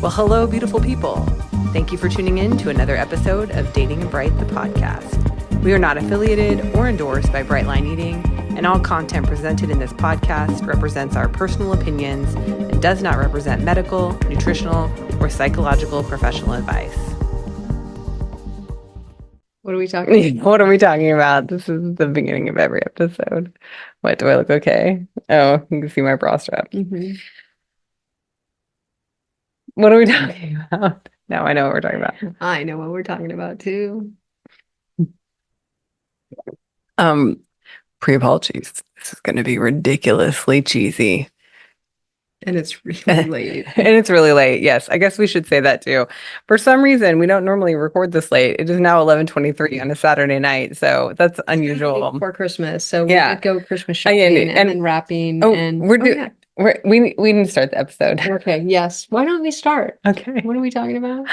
Well, hello, beautiful people. Thank you for tuning in to another episode of Dating and Bright, the podcast. We are not affiliated or endorsed by Brightline Eating, and all content presented in this podcast represents our personal opinions and does not represent medical, nutritional, or psychological professional advice. What are we talking about? What are we talking about? This is the beginning of every episode. What, do I look okay? Oh, you can see my bra strap. Mm-hmm. What are we talking about? Now I know what we're talking about. I know what we're talking about too. Pre-apologies. This is going to be ridiculously cheesy. And it's really late. And it's really late. Yes, I guess we should say that too. For some reason, we don't normally record this late. It is now 11:23 on a Saturday night, so that's unusual. Before Christmas, so Yeah. we did go Christmas shopping and then wrapping. Oh, and we need to start the episode. Okay, yes. Why don't we start? Okay. What are we talking about?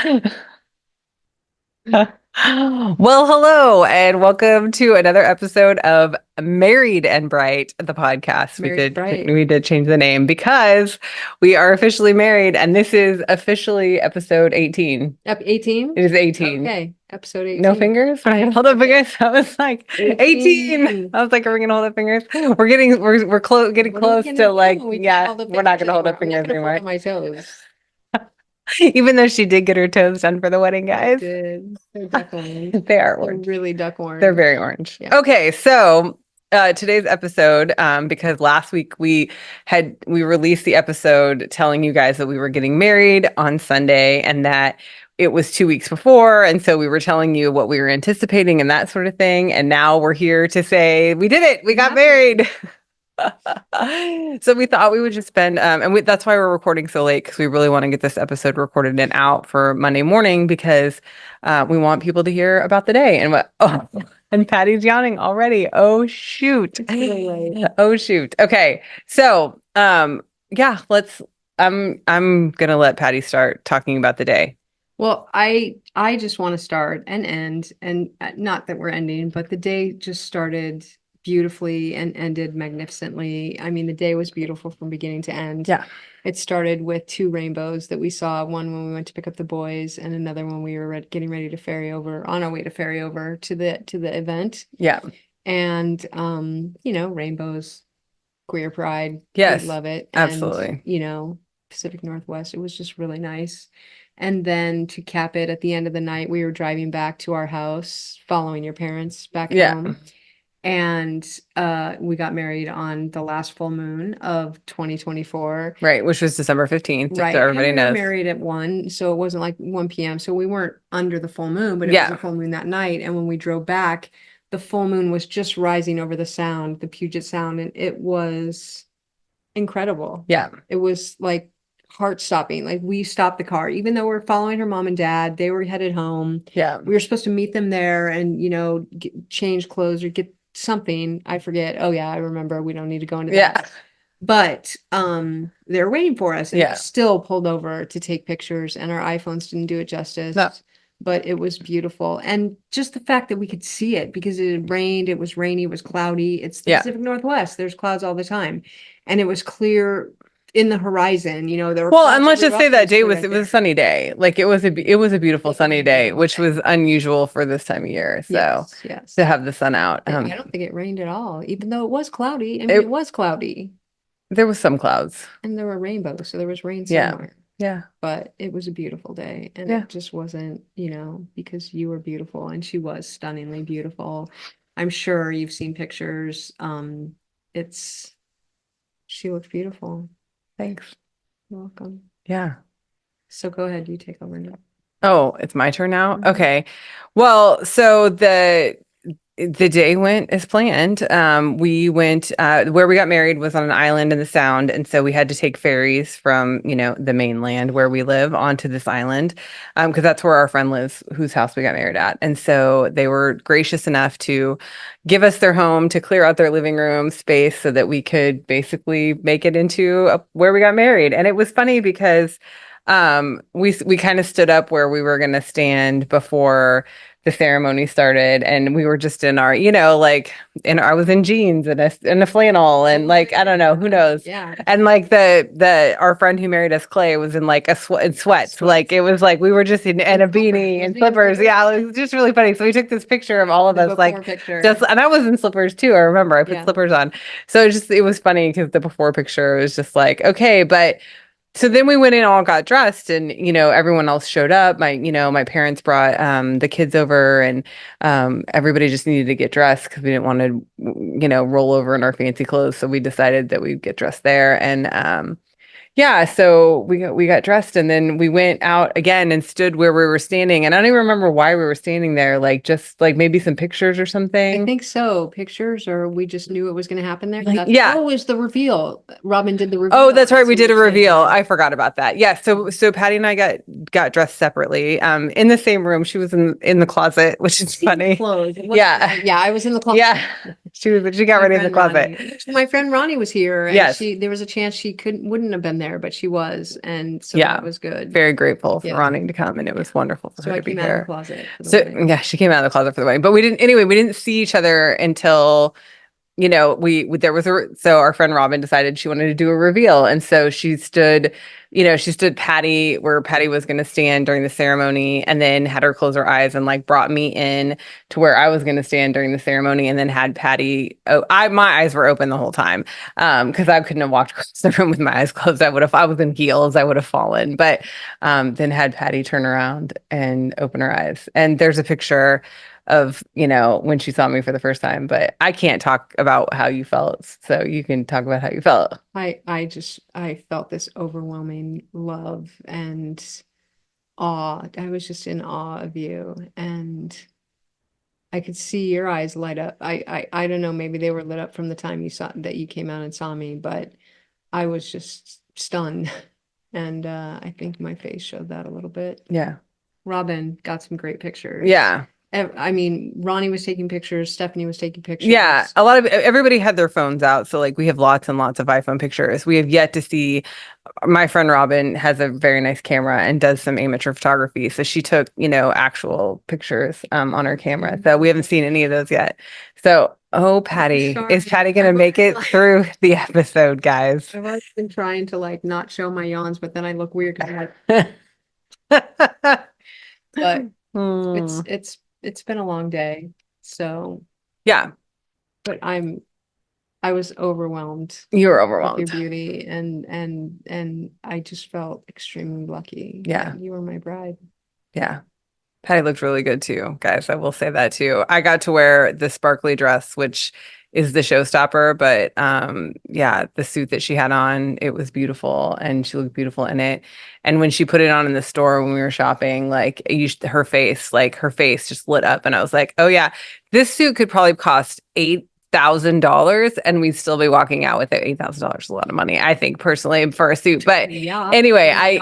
Well, hello and welcome to another episode of Married and Bright, the podcast. We did change the name because we are officially married, and this is officially episode 18. 18? It is 18. Okay, episode 18. No fingers? Hold up fingers. I was like 18. I was like, are we gonna hold up fingers? We're getting close to like, yeah, we're not gonna hold up fingers anymore. My toes. Even though she did get her toes done for the wedding, guys. Did. They're duck orange. They are orange. They're really duck orange. They're very orange. Yeah. Okay, so today's episode, because last week we released the episode telling you guys that we were getting married on Sunday and that it was 2 weeks before, and so we were telling you what we were anticipating and that sort of thing. And now we're here to say we did it. We got married. So we thought we would just spend, that's why we're recording so late, because we really want to get this episode recorded and out for Monday morning, because we want people to hear about the day and what. Oh, and Patty's yawning already. Oh shoot! Oh shoot! Okay, so yeah, I'm gonna let Patty start talking about the day. Well, I just want to start and end, and not that we're ending, but the day just started beautifully and ended magnificently. I mean, the day was beautiful from beginning to end. Yeah. It started with 2 rainbows that we saw, one when we went to pick up the boys and another when we were getting ready to on our way to ferry over to the event. Yeah. And rainbows, queer pride. Yes. We love it. Absolutely. And, Pacific Northwest, it was just really nice. And then to cap it, at the end of the night, we were driving back to our house, following your parents back home. And we got married on the last full moon of 2024. Right, which was December 15th, right. So everybody knows. We were married at 1, so it wasn't like 1 p.m. So we weren't under the full moon, but it was a full moon that night. And when we drove back, the full moon was just rising over the Sound, the Puget Sound, and it was incredible. Yeah. It was like heart-stopping. Like, we stopped the car, even though we're following her mom and dad. They were headed home. Yeah. We were supposed to meet them there and, change clothes or get something. I forget. Oh yeah, I remember. We don't need to go into that. But they're waiting for us, and we still pulled over to take pictures, and our iPhones didn't do it justice. No. But it was beautiful. And just the fact that we could see it, because it rained, it was rainy, it was cloudy. It's the Pacific Northwest. There's clouds all the time. And it was clear in the horizon, there were. Well, and let's just say that day was a sunny day. Like, it was a beautiful sunny day, which was unusual for this time of year. So yes. To have the sun out. I don't think it rained at all, even though it was cloudy. I mean, it was cloudy. There was some clouds. And there were rainbows, so there was rain somewhere. Yeah. But it was a beautiful day. And it just wasn't, because you were beautiful and she was stunningly beautiful. I'm sure you've seen pictures. She looked beautiful. Thanks. You're welcome. Yeah. So go ahead, you take over now. Oh, it's my turn now? Okay. Well, so the day went as planned. We went, where we got married was on an island in the Sound. And so we had to take ferries from, the mainland where we live onto this island, because that's where our friend lives, whose house we got married at. And so they were gracious enough to give us their home, to clear out their living room space so that we could basically make it into where we got married. And it was funny because we kind of stood up where we were going to stand before the ceremony started, and we were just in our, like, and I was in jeans and a flannel, and like, I don't know, who knows. Yeah. And like our friend who married us, Clay, was in like in sweats. Like it was like we were just in and a beanie and slippers. Yeah, it was just really funny. So we took this picture of all of us, like just, and I was in slippers too. I remember I put slippers on. So it was funny because the before picture was just like, okay, but so then we went in, all got dressed, and everyone else showed up. My parents brought the kids over, and everybody just needed to get dressed because we didn't want to roll over in our fancy clothes. So we decided that we'd get dressed there, and yeah, so we got dressed, and then we went out again and stood where we were standing. And I don't even remember why we were standing there, like just like maybe some pictures or something. I think so. Pictures, or we just knew it was going to happen there. Like, yeah. Oh, it was the reveal. Robin did the reveal. Oh, that's right. We did a reveal. I forgot about that. Yeah. So Patty and I got dressed separately. In the same room. She was in the closet, which is funny. Yeah. Yeah, I was in the closet. Yeah. She got ready in the closet. My friend Ronnie was here, and yes. there was a chance she wouldn't have been there, but she was, and so yeah, that was good. Very grateful for Ronnie to come, and it was wonderful for her to be here. So yeah, she came out of the closet for the wedding, but we didn't see each other until so our friend Robin decided she wanted to do a reveal, and so she stood Patty where Patty was going to stand during the ceremony, and then had her close her eyes and like brought me in to where I was going to stand during the ceremony, and then had Patty. My eyes were open the whole time because I couldn't have walked across the room with my eyes closed. I was in heels, I would have fallen. But then had Patty turn around and open her eyes, and there's a picture of when she saw me for the first time, but I can't talk about how you felt, so you can talk about how you felt. I felt this overwhelming love and awe. I was just in awe of you, and I could see your eyes light up. I don't know, maybe they were lit up from the time you came out and saw me, but I was just stunned. And I think my face showed that a little bit. Yeah. Robin got some great pictures. Yeah. I mean, Ronnie was taking pictures, Stephanie was taking pictures. Yeah, everybody had their phones out, so like we have lots and lots of iPhone pictures. We have yet to see. My friend Robin has a very nice camera and does some amateur photography, so she took actual pictures on her camera. So we haven't seen any of those yet. So Patty, is Patty gonna make it through the episode, guys? I've already been trying to like not show my yawns, but then I look weird because but it's been a long day, so yeah. But I was overwhelmed. You were overwhelmed with your beauty, and I just felt extremely lucky. Yeah, you were my bride. Yeah, Patty looked really good too, guys. I will say that too. I got to wear the sparkly dress, which is the showstopper, but yeah, the suit that she had on, it was beautiful, and she looked beautiful in it. And when she put it on in the store when we were shopping, like her face just lit up, and I was like, oh yeah, this suit could probably cost $8,000 and we'd still be walking out with it. $8,000 is a lot of money, I think, personally, for a suit. But anyway, I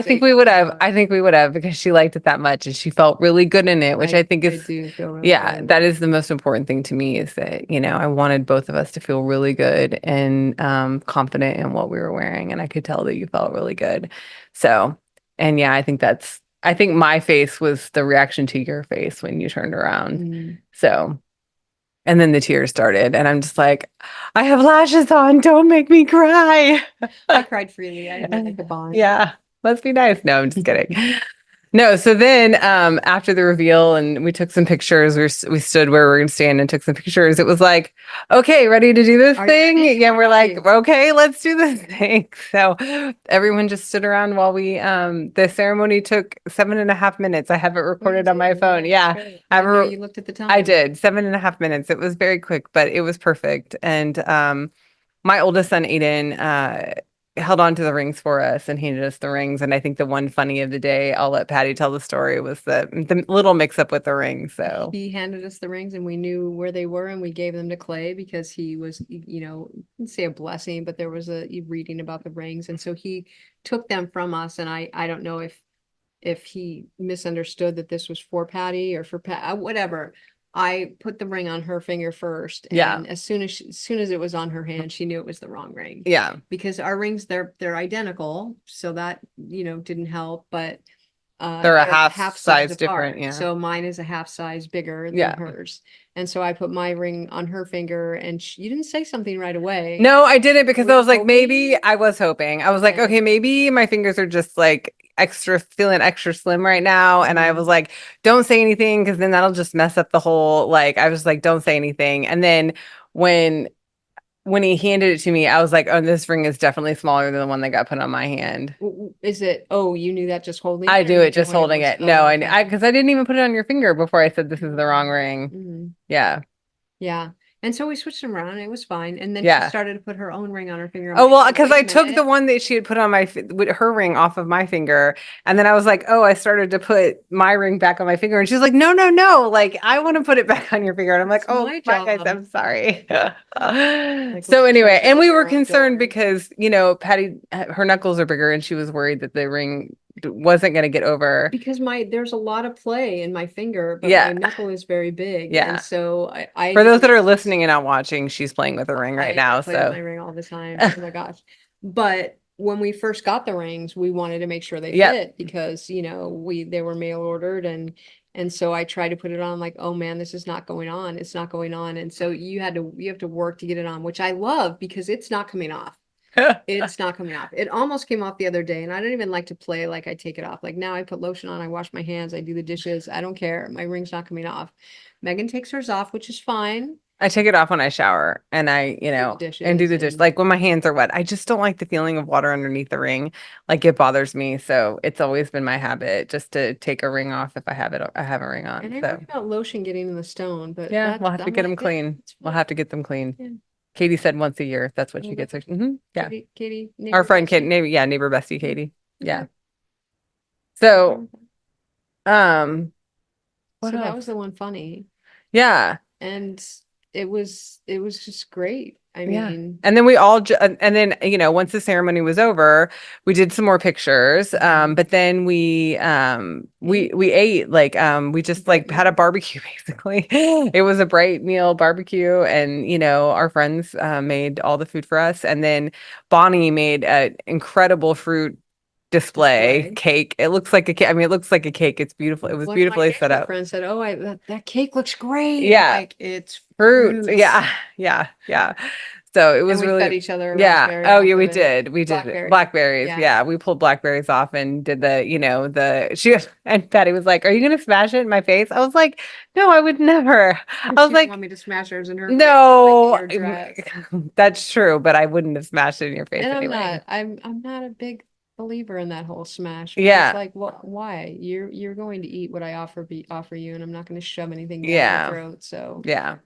think we would have. I think we would have, because she liked it that much and she felt really good in it, which I think is really good. That is the most important thing to me, is that I wanted both of us to feel really good and confident in what we were wearing, and I could tell that you felt really good. So, and yeah, I think my face was the reaction to your face when you turned around. So. And then the tears started, and I'm just like, I have lashes on. Don't make me cry. I cried freely. I didn't like the bond. Yeah, must be nice. No, I'm just kidding. No, so then after the reveal and we took some pictures, we stood where we were going to stand and took some pictures. It was like, okay, ready to do this thing? Yeah, we're like, okay, let's do this thing. So everyone just stood around while the ceremony took 7.5 minutes. I have it recorded on my phone. Yeah. You looked at the time. I did. 7.5 minutes. It was very quick, but it was perfect. And my oldest son, Aiden, held on to the rings for us and handed us the rings. And I think the one funny of the day, I'll let Patty tell the story, was the little mix up with the rings. So he handed us the rings and we knew where they were, and we gave them to Clay because he was, didn't say a blessing, but there was a reading about the rings. And so he took them from us. And I don't know if he misunderstood that this was for Patty or for whatever. I put the ring on her finger first. And as soon as it was on her hand, she knew it was the wrong ring. Yeah. Because our rings, they're identical. So that, didn't help. But They're a they're half size different, apart. yeah. So mine is a half size bigger than Yeah. hers. And so I put my ring on her finger and you didn't say something right away. No, I didn't because Were I you was like, hoping? maybe I was hoping. I was like, Okay. okay, maybe my fingers are just like feeling extra slim right now. And I Mhm. was like, don't say anything because then that'll just mess up the whole, like, I was like, don't say anything. And then when he handed it to me, I was like, oh, this ring is definitely smaller than the one that got put on my hand. Is it, oh, you knew that just holding I it, or do you it knew just when holding was- it. No, oh, I okay. because I didn't even put it on your finger before I said this is the wrong ring. Mhm. Yeah. Yeah. And so we switched them around and it was fine. And then she Yeah. started to put her own ring on her finger. I'm Oh, like, well, because wait I a took the minute. one that she had put on with her ring off of my finger. And then I was like, oh, I started to put my ring back on my finger. And she's like, no, no, no. Like, I want to put it back on your finger. And I'm like, It's oh, my my guys, job. I'm sorry. Like, So let's anyway, stretch and it we for were our concerned daughter. because, Patty, her knuckles are bigger and she was worried that the ring wasn't going to get over. Because there's a lot of play in my finger, but Yeah. my knuckle is very big. Yeah. And so I For those that are didn't- listening and not watching, she's playing with a ring right now. I play with So my ring all the time. Oh my gosh. But when we first got the rings, we wanted to make sure they Yep. fit because, they were mail ordered and so I tried to put it on like, oh man, this is not going on. It's not going on. And so you have to work to get it on, which I love because it's not coming off. It's not coming off. It almost came off the other day, and I don't even like to play like I take it off. Like now I put lotion on, I wash my hands, I do the dishes. I don't care. My ring's not coming off. Megan takes hers off, which is fine. I take it off when I shower and I, and do the dish. and- Like when my hands are wet, I just don't like the feeling of water underneath the ring. Like it bothers me. So it's always been my habit just to take a ring off if I have a ring on. And I So worry about lotion getting in the stone, but yeah, we'll have to I'm get them like, clean. it's We'll fine. have to get them clean. Yeah. Katie said once a year. That's what she Okay. gets her. Yeah. Katie, Our neighbor friend Bessie. Katie, neighbor bestie Katie. Yeah. Okay. So, um, what So that else? was the one funny. Yeah. And it was just great. I Yeah. mean, And then and then, once the ceremony was over, we did some more pictures. But then we ate like, we just like had a barbecue basically. It was a bright meal barbecue and, our friends, made all the food for us. And then Bonnie made an incredible fruit display cake. It looks like a cake. I mean, it looks like a cake. It's beautiful. It was one of my beautifully set Facebook up. friends said, "Oh, that cake looks great." Yeah. Like it's Fruit. fruits. Yeah. Yeah. Yeah. So it was And we really fed each other a yeah. raspberry Oh off yeah, of we it. did. We did Blackberry. blackberries. Yeah. Yeah. We pulled blackberries off and did and Patty was like, "Are you gonna smash it in my face?" I was like, "No, I would never." I was She like, want me to smash hers in her "No, face, like your dress. that's true, but I wouldn't have smashed it in your face And anyway." I'm not a big believer in that whole smash. Because, Yeah. like, why? You're going to eat what I offer you, and I'm not going to shove anything down Yeah. your throat. So Yeah.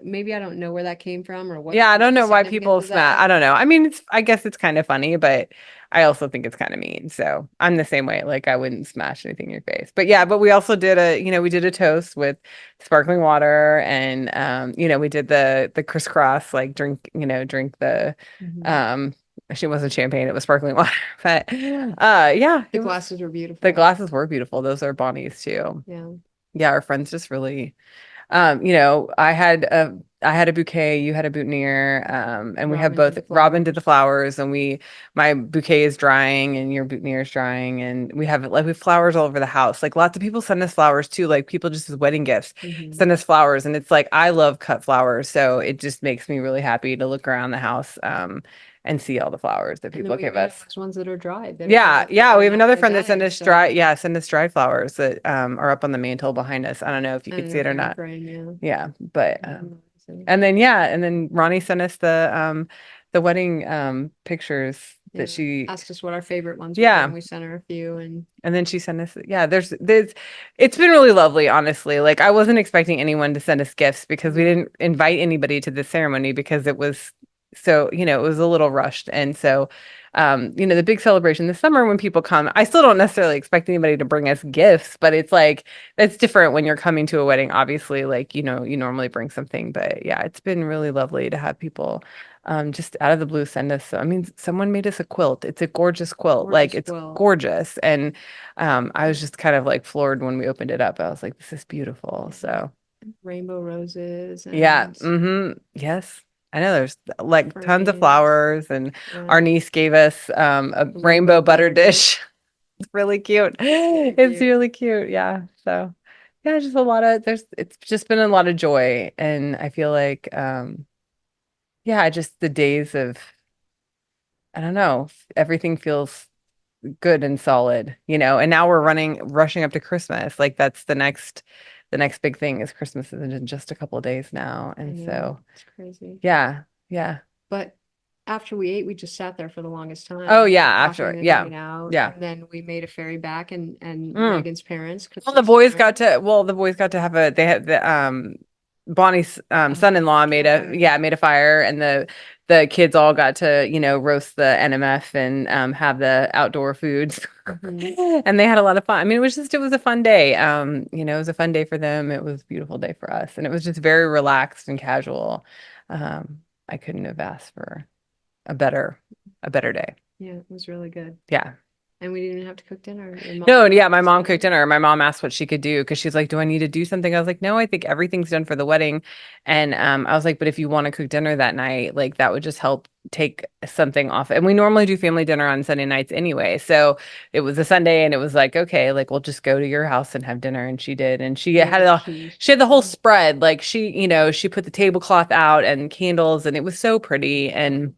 maybe I don't know where that came from or what. Yeah, I don't the know why significance people of smash. that. I don't know. I mean, I guess it's kind of funny, but I also think it's kind of mean. So I'm the same way. Like I wouldn't smash anything in your face. But yeah, but we also did we did a toast with sparkling water and we did the crisscross, like drink the Mhm. she wasn't champagne, it was sparkling water. But yeah, The glasses were beautiful. the glasses were beautiful. Those are Bonnie's too. Yeah. Yeah, our friends just really I had a bouquet, you had a boutonniere, and we have Robin did both. the Robin did the flowers. flowers, and my bouquet is drying, and your boutonniere is drying, and we have flowers all over the house. Like lots of people send us flowers too, like people just as wedding gifts Mhm. send us flowers, and it's like I love cut flowers, so it just makes me really happy to look around the house, and see all the flowers that And people then we give have us. those ones that are dried. that are Yeah, dried yeah. that We are have not another gonna friend that die, sent us so- send us dried flowers that are up on the mantle behind us. I don't know if you I could don't see know it or if they're not. frame, yeah. Yeah, but Mhm. and then Ronnie sent us the wedding pictures Yeah. that she Asked us what our favorite ones were, Yeah. and we sent her a few, and and then she sent us there's it's been really lovely, honestly. Like I wasn't expecting anyone to send us gifts because we No. didn't invite anybody to the ceremony because it was so it was a little rushed. And so the big celebration this summer when people come, I still don't necessarily expect anybody to bring us gifts, but it's like it's different when you're coming to a wedding. Obviously, like you normally bring something, but yeah, it's been really lovely to have people just out of the blue send us. I mean, someone made us a quilt. It's a gorgeous quilt. Like Gorgeous it's quilt. gorgeous. And I was just kind of like floored when we opened it up. I was like, this is beautiful. So rainbow roses. yeah. And Yes. I know there's like tons of ferns. flowers, and Yeah. our niece gave us a Rainbow rainbow butter butter dish. It's really cute. It's really cute. Yeah. So yeah, just a lot of it's just been a lot of joy. And I feel like yeah, just the days of I don't know, everything feels good and solid, and now we're rushing up to Christmas. Like that's the next big thing is Christmas is in just a couple of days now. I And know, so it's crazy. yeah, yeah. But after we ate, we just sat there for the longest Oh time, yeah, talking after and yeah. hanging out. Yeah. And then we made a ferry back, and Mm. Megan's parents cooked Well, the us boys dinner. got to well, the boys got to have a they had the Bonnie's son-in-law made a Fire. yeah, made a fire and the kids all got to, roast the NMF and have the outdoor foods. Mhm. And they had a lot of fun. I mean, it was a fun day. It was a fun day for them. It was a beautiful day for us. And it was just very relaxed and casual. I couldn't have asked for a better day. Yeah, it was really good. Yeah. And we didn't even have to cook dinner. Your mom No, and yeah, my just mom did cooked it. dinner. My mom asked what she could do because she's like, "Do I need to do something?" I was like, "No, I think everything's done for the wedding." And I was like, "But if you want to cook dinner that night, like that would just help take something off." And we normally do family dinner on Sunday nights anyway. So it was a Sunday and it was like, "Okay, like we'll just go to your house and have dinner." And she did. And Made a quiche. she had the whole spread. Like she put the tablecloth out and candles and it was so pretty and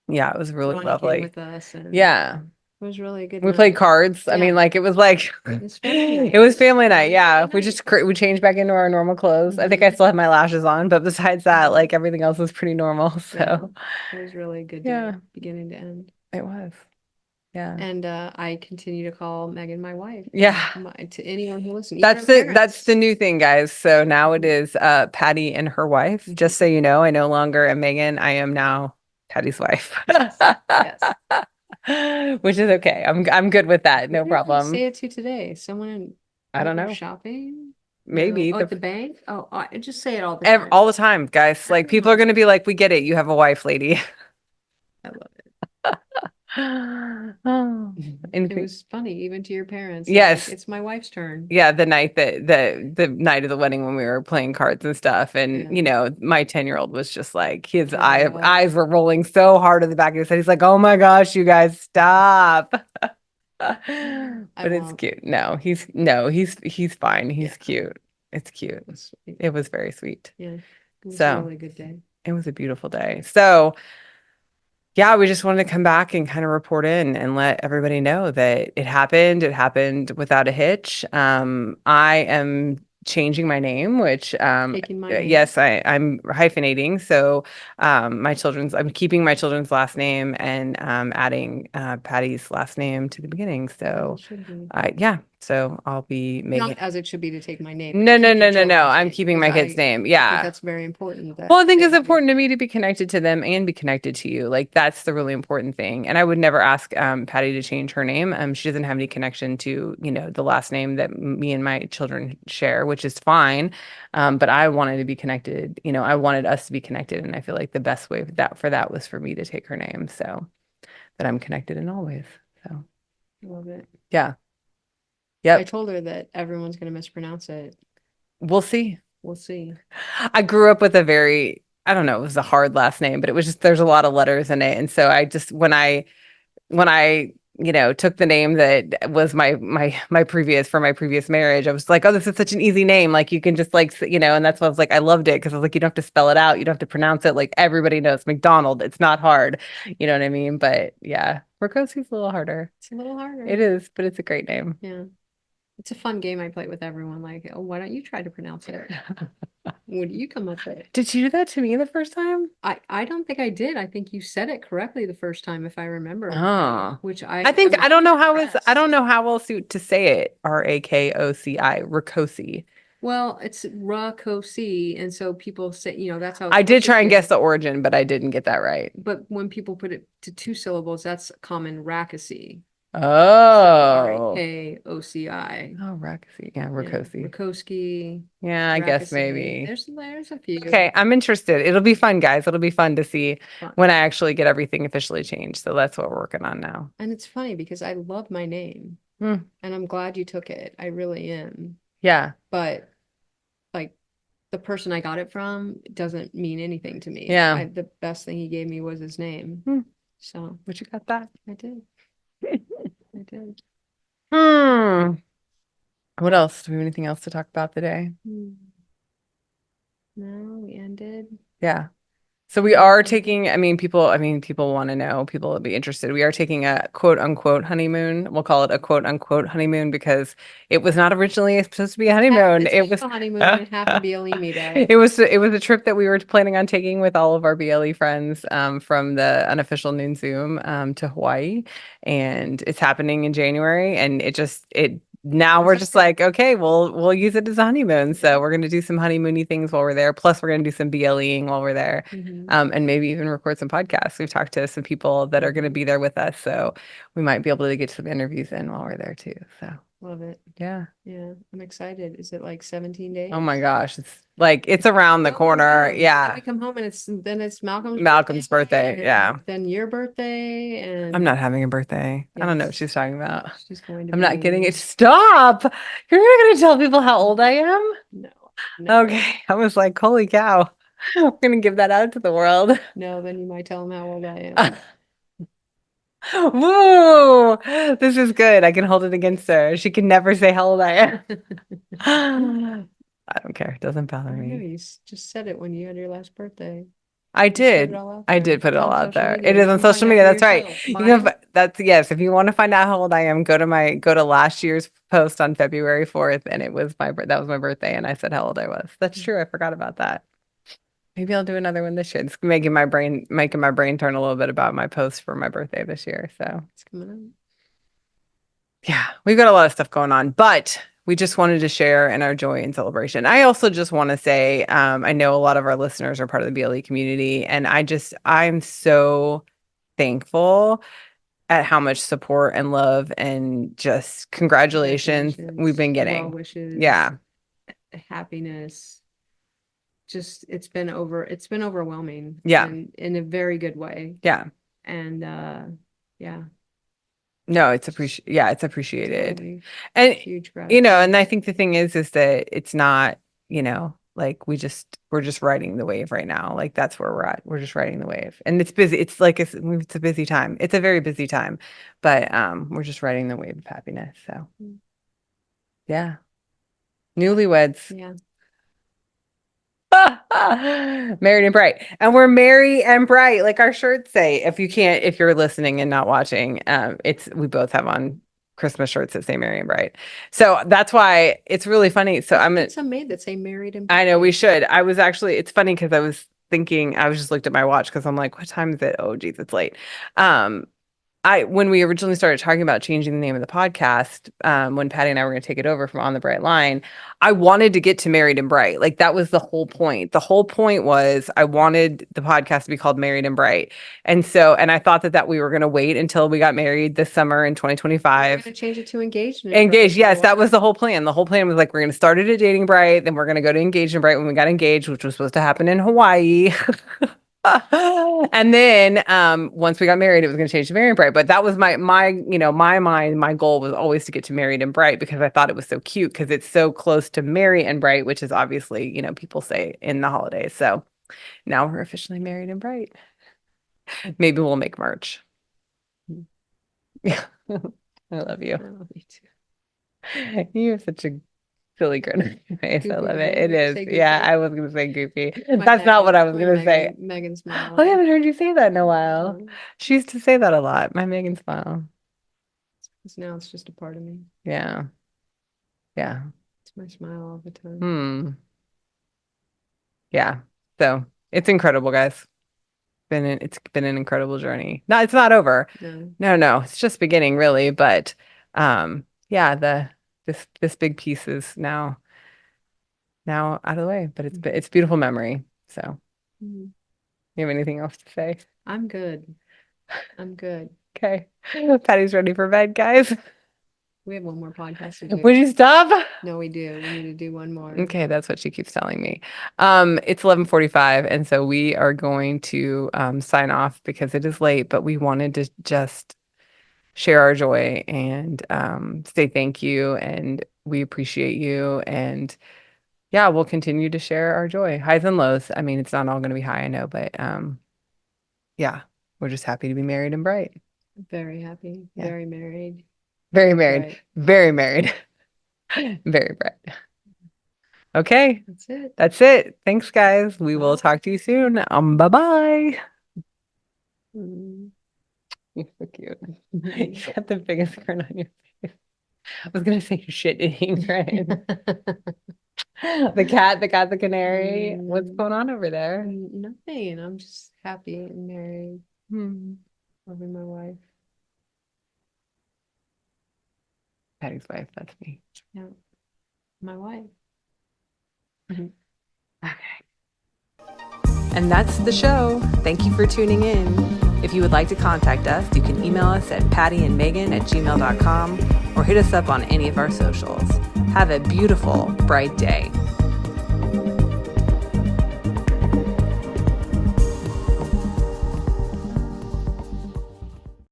yeah, it was really Ronnie came lovely. with us, and Yeah. it was really a good We played night. cards. I Yeah, mean, like it was like it's family night. it was family night. Family Yeah, we night. just we changed back into our normal clothes. I think I Mhm. still have my lashes on, but besides that, Mhm. like everything else was pretty normal. Yeah, So it was really a good day, yeah, beginning to end. it was. Yeah, And I continue to call Megan my wife. yeah. To anyone who listens, even her That's the parents. new thing, guys. So now it Mhm. is Patty and her wife. Mhm. Just so you know, I no longer am Megan. I am now Patty's wife. Yes, yes. Which is okay. I'm good with that. Who No did you problem. say it to today? Someone I when don't we were know. shopping? No. Maybe Oh, at the bank? Oh, I just say it all the all time. the time, guys. I Like don't people are know. gonna be like, "We get it. You have a wife, lady." I love it. Oh, It anything. was funny, even to your parents. They're like, Yes. it's my wife's turn. Yeah, the night that the night of the wedding when we were playing cards and stuff. And Yeah. my 10-year-old was just like his Oh, eyes were rolling so hard in the back of his head. He's like, "Oh my gosh, you guys stop." I But it's won't. cute. No, he's fine. Yeah. He's cute. It's cute. That's sweet. It was very sweet. Yeah. It was a So really good day. it was a beautiful day. So yeah, we just wanted to come back and kind of report in and let everybody know that it happened. It happened without a hitch. I am changing my name, which Taking my name. yes, I'm hyphenating. So I'm keeping my children's last name and adding Patty's last name to the beginning. As So it should be. yeah, so I'll be Not making as it should be to take my name, but to no, no, keep your no, no, no. children's I'm name. keeping Because my kid's name. I think Yeah. that's very important Well, that I think they it's have your important to me to be connected to them and be connected to you. Like that's the really important thing. And I would never ask Patty to change her name. She doesn't have any connection to, the last name that me and my children share, which is fine. But I wanted to be connected. I wanted us to be connected, and I feel like the best way for that was for me to take her name, so that I'm connected in all ways. So Love it. yeah, I yep. told her that everyone's going to mispronounce it. We'll see. We'll see. I grew up with a very, I don't know, it was a hard last name, but it was just there's a lot of letters in it. And so I just when I took the name that was my previous marriage, I was like, oh, this is such an easy name. Like you can just and that's why I was like, I loved it because I was like, you don't have to spell it out, you don't have to pronounce it. Like everybody knows McDonald. It's not hard. You know what I mean? But yeah, Rokosi's a little harder. It's a little harder. It is, but it's a great name. Yeah. It's a fun game I play with everyone. Like, oh, why don't you try to pronounce it? What do you come up with? Did you do that to me the first time? I don't think I did. I think you said it correctly the first time, if I remember right, Oh. which I think was I impressed. don't know how else to say it. Rakoci, Rakosi. Well, it's Rakosi, and so people say, that's how it's I did supposed to try and guess say. the origin, but I didn't get that right. But when people put it to two syllables, that's common Rakosi. So Oh. Rakoci. Oh, Rakosi. Yeah, Yeah, Rakosi. Rakoski, Yeah, I guess Rakosi. maybe. There's a few. Okay, I'm interested. It'll be fun, guys. It'll be fun to see Fun. when I actually get everything officially changed. So that's what we're working on now. And it's funny because I love my name Hmm. and I'm glad you took it. I really am. Yeah. But like the person I got it from doesn't mean anything to me. Yeah. The best thing he gave me was his name. Hmm. So But you got that. I did. I did. Hmm. What else? Do we have anything else to talk about today? No, we ended. Yeah. So we are taking, I mean, people want to know, people will be interested. We are taking a quote unquote honeymoon. We'll call it a quote unquote honeymoon because it was not originally supposed to be a honeymoon. It's It was a honeymoon and half a BLE meetup. it was a trip that we were planning on taking with all of our BLE friends from the unofficial noon Zoom to Hawaii. And it's happening in January and it now we're just like, okay, we'll use it as a honeymoon. So we're gonna do some honeymoony things while we're there. Plus we're gonna do some BLEing while we're there. And maybe even record some podcasts. We've talked to some people that are going to be there with us, so we might be able to get some interviews in while we're there too. So Love it. yeah. Yeah, I'm excited. Is it like 17 days? Oh my gosh, it's around the corner. Then Yeah. we come home and it's Malcolm's birthday. and Yeah. then your birthday and I'm not having a birthday. I don't know what Yes. she's talking about. she's going to I'm not getting be- it. Stop. You're not going to tell people how old I am? No, no, Okay. I was like, holy cow. We're going to give that out to the world. no, then you might tell them how old I am. Woo! This is good. I can hold it against her. She can never say how old I am. I don't care. It doesn't bother I know me. you just said it when you had your last birthday. I You put it did. all out I there. did put it It's all on out social there. media. It You is on can find social out media. for That's right. yourself. You Mine, can, that's yes. If you want to find out how old I am, go to last year's post on February 4th, and it was that was my birthday, and I said how old I was. That's true. I forgot about that. Maybe I'll do another one this year. It's making my brain turn a little bit about my post for my birthday this year. So it's coming up. yeah, we've got a lot of stuff going on, but we just wanted to share in our joy and celebration. I also just want to say, I know a lot of our listeners are part of the BLE community, and I'm so thankful at how much support and love and just congratulations we've been Well getting. wishes, Yeah, happiness. Just it's been overwhelming. yeah, And in a very good way. yeah. And yeah, No, it's appreciated. totally And huge and gratitude. I think the thing is that it's not, like we're just riding the wave right now. Like that's where we're at. We're just riding the wave. And it's busy. It's like it's a busy time. It's a very busy time. But we're just riding the wave of happiness. So yeah. Newlyweds. Yeah. Married and bright. And we're merry and bright, like our shirts say. If you're listening and not watching, we both have on Christmas shirts that say merry and bright. So that's why it's really funny. So Get some made that say married and I know bright. we should. It's funny because I was just looked at my watch because I'm like, what time is it? Oh, geez, it's late. Um, when we originally started talking about changing the name of the podcast, when Patty and I were going to take it over from On the Bright Line, I wanted to get to Married and Bright. Like that was the whole point. The whole point was I wanted the podcast to be called Married and Bright. And I thought that we were going to wait until we got married this summer in We're 2025. gonna change it to engaged. Engaged, yes, that was the whole plan. The whole plan was like we're going to start it at Dating Bright, then we're going to go to Engaged and Bright when we got engaged, which was supposed to happen in Hawaii. And then once we got married, it was going to change to Married and Bright. But that was my mind, my goal was always to get to Married and Bright because I thought it was so cute because it's so close to Merry and Bright, which is obviously, people say in the holidays. So now we're officially Married and Bright. Maybe we'll make merch. Yeah. I love you. I love you too. You have such a silly grin on your face. I Goofy, love right? it. It is. Say Yeah, goofy. I was gonna say goofy. My That's not what I was my gonna say. Megan smile. Oh, I haven't heard you say that in a while. Oh, She used to say that a lot. My Megan smile. because now it's just a part of me. Yeah. Yeah. It's my smile all the time. Hmm. Yeah. So it's incredible, guys. It's been an incredible journey. No, it's not over. No. No. It's just beginning, really. But yeah, this big piece is now out of the way. But it's beautiful memory. So Mhm. you have anything else to say? I'm good. I'm good. Okay. Patty's ready for bed, guys. We have one more podcast to do. Would you stop? No, we do. We need to do one more. Okay, that's what she keeps telling me. It's 11:45, and so we are going to sign off because it is late, but we wanted to just share our joy and say thank you, and we appreciate you. And yeah, we'll continue to share our joy, highs and lows. I mean, it's not all going to be high, I know, but yeah, we're just happy to be married and bright. Very happy. Yeah. Very married. Very married. Right. Very married. Very bright. Okay. That's it. That's it. Thanks, guys. We will Bye. talk to you soon. Bye-bye. Mm. You're so cute. You got the biggest grin on your face. I was gonna say shit eating, right? The cat, the canary. What's going on over there? Nothing. I'm just happy and married, loving my wife. Patty's wife, that's me. Yeah, my wife. Okay. And that's the show. Thank you for tuning in. If you would like to contact us, you can email us at pattyandmegan@gmail.com or hit us up on any of our socials. Have a beautiful, bright day.